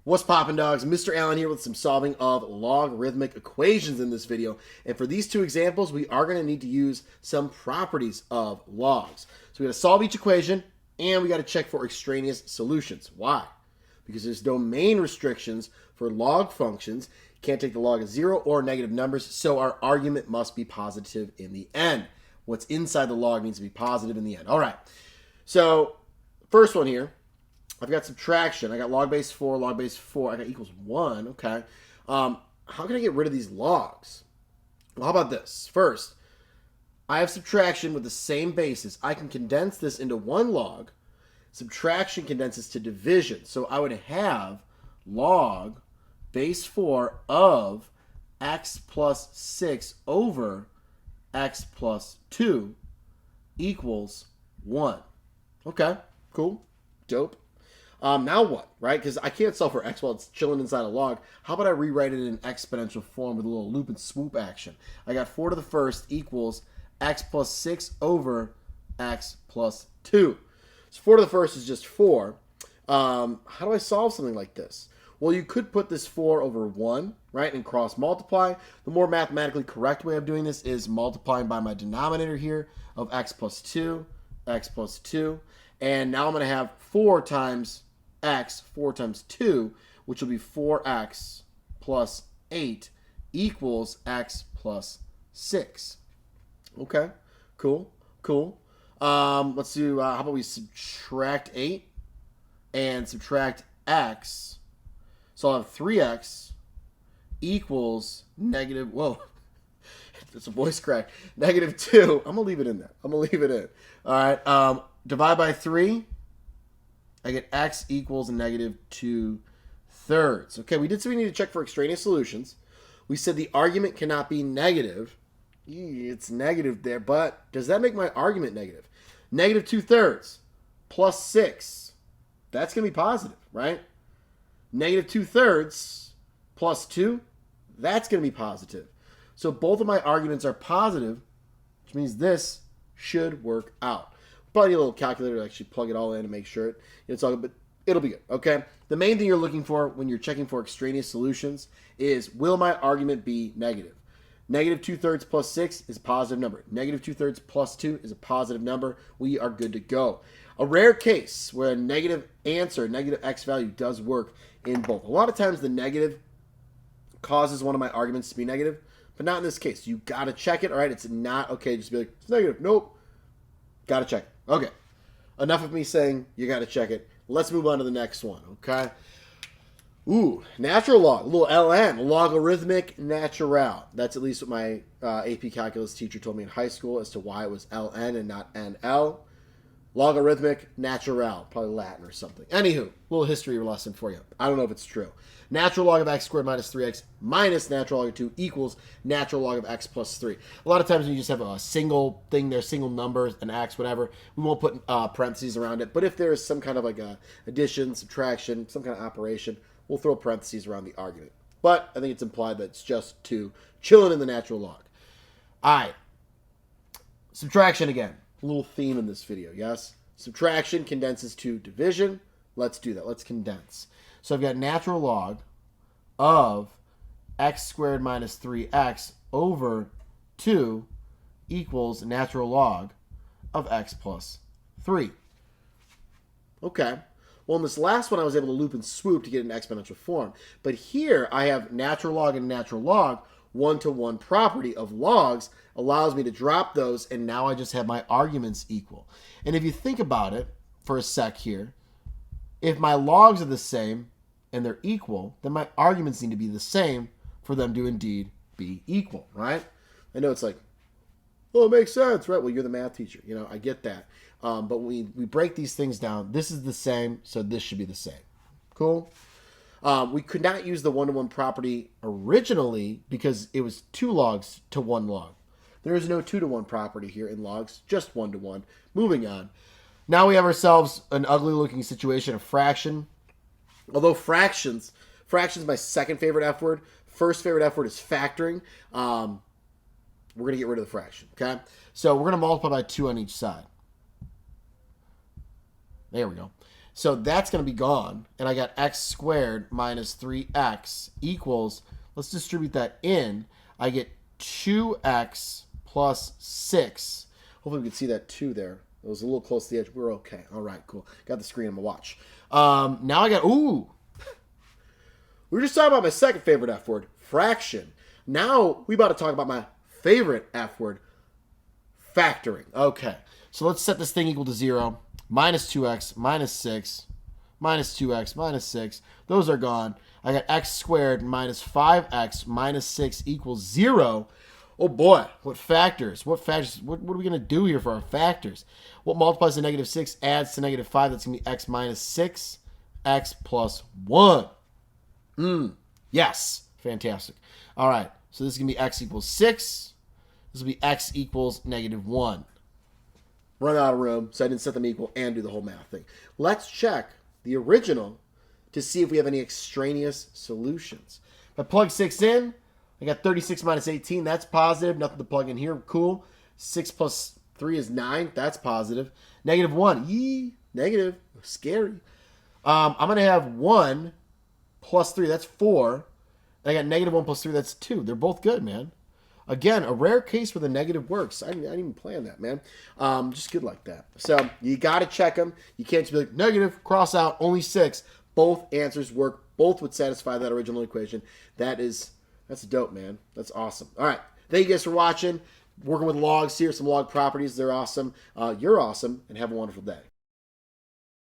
What's poppin', dogs? Mr. Allen here with some solving of logarithmic equations in this video. And for these two examples, we are going to need to use some properties of logs. So we got to solve each equation, and we got to check for extraneous solutions. Why? Because there's domain restrictions for log functions. You can't take the log of 0 or negative numbers, so our argument must be positive in the end. What's inside the log needs to be positive in the end. All right. So first one here. I've got subtraction. I got log base 4, log base 4. I got equals 1. Okay. How can I get rid of these logs? Well, how about this? First, I have subtraction with the same basis. I can condense this into one log. Subtraction condenses to division. So I would have log base 4 of x plus 6 over x plus 2 equals 1. Okay, cool, dope. Now what, right? Because I can't solve for x while it's chilling inside a log. How about I rewrite it in exponential form with a little loop and swoop action? I got 4 to the first equals x plus 6 over x plus 2. So 4 to the first is just 4. How do I solve something like this? Well, you could put this 4 over 1, right, and cross multiply. The more mathematically correct way of doing this is multiplying by my denominator here of x plus 2, x plus 2. And now I'm going to have 4 times x, 4 times 2, which will be 4x plus 8 equals x plus 6. Okay, cool, cool. Let's do, how about we subtract 8 and subtract x. So I'll have 3x equals negative, whoa, it's a voice crack, negative 2. I'm going to leave it in there. I'm going to leave it in. All right, divide by 3. I get x equals negative 2/3. Okay, we did say we need to check for extraneous solutions. We said the argument cannot be negative. It's negative there, but does that make my argument negative? Negative 2/3 plus 6. That's going to be positive, right? Negative 2/3 plus 2. That's going to be positive. So both of my arguments are positive, which means this should work out. Probably need a little calculator to actually plug it all in and make sure it's all good, but it'll be good, okay? The main thing you're looking for when you're checking for extraneous solutions is, will my argument be negative? Negative 2/3 plus 6 is a positive number. Negative 2/3 plus 2 is a positive number. We are good to go. A rare case where a negative answer, negative x value, does work in both. A lot of times the negative causes one of my arguments to be negative, but not in this case. You got to check it, all right? It's not okay just be like, it's negative. Nope. Got to check it. Okay. Enough of me saying you got to check it. Let's move on to the next one, okay? Ooh, natural log, a little LN, logarithmic natural. That's at least what my AP calculus teacher told me in high school as to why it was LN and not NL. Logarithmic natural, probably Latin or something. Anywho, little history lesson for you. I don't know if it's true. Natural log of x squared minus 3x minus natural log of 2 equals natural log of x plus 3. A lot of times when you just have a single thing there, single numbers, an x, whatever, we won't put parentheses around it. But if there is some kind of like a addition, subtraction, some kind of operation, we'll throw parentheses around the argument. But I think it's implied that it's just 2 chilling in the natural log. All right. Subtraction again. A little theme in this video, yes? Subtraction condenses to division. Let's do that. Let's condense. So I've got natural log of x squared minus 3x over 2 equals natural log of x plus 3. Okay. Well, in this last one, I was able to loop and swoop to get an exponential form. But here, I have natural log and natural log. One-to-one property of logs allows me to drop those, and now I just have my arguments equal. And if you think about it for a sec here, if my logs are the same and they're equal, then my arguments need to be the same for them to indeed be equal, right? I know it's like, oh, it makes sense, right? Well, you're the math teacher. You know, I get that. But we break these things down. This is the same, so this should be the same. Cool? We could not use the one-to-one property originally because it was 2 logs to 1 log. There is no 2-to-1 property here in logs, just 1-to-1. Moving on. Now we have ourselves an ugly-looking situation, a fraction. Although fraction's my second favorite F word. First favorite F word is factoring. We're going to get rid of the fraction, okay? So we're going to multiply by 2 on each side. There we go. So that's going to be gone. And I got x squared minus 3x equals, let's distribute that in. I get 2x plus 6. Hopefully we can see that 2 there. It was a little close to the edge. We're okay. All right, cool. Got the screen on my watch. Now I got, ooh. We were just talking about my second favorite F word, fraction. Now we about to talk about my favorite F word, factoring. Okay, so let's set this thing equal to 0. Minus 2x, minus 6, minus 2x, minus 6. Those are gone. I got x squared minus 5x minus 6 equals 0. Oh boy, what factors? What factors? What are we going to do here for our factors? What multiplies to negative 6 adds to negative 5? That's going to be x minus 6, x plus 1. Yes, fantastic. All right, so this is going to be x equals 6. This will be x equals negative 1. Run out of room, so I didn't set them equal and do the whole math thing. Let's check the original to see if we have any extraneous solutions. If I plug 6 in, I got 36 minus 18. That's positive. Nothing to plug in here. Cool. 6 plus 3 is 9. That's positive. Negative 1. Yee. Negative. Scary. I'm going to have 1 plus 3. That's 4. And I got negative 1 plus 3. That's 2. They're both good, man. Again, a rare case where the negative works. I didn't even plan that, man. Just good like that. So you got to check them. You can't just be like, negative, cross out, only 6. Both answers work. Both would satisfy that original equation. That's dope, man. That's awesome. All right. Thank you guys for watching. Working with logs here, some log properties. They're awesome. You're awesome, and have a wonderful day.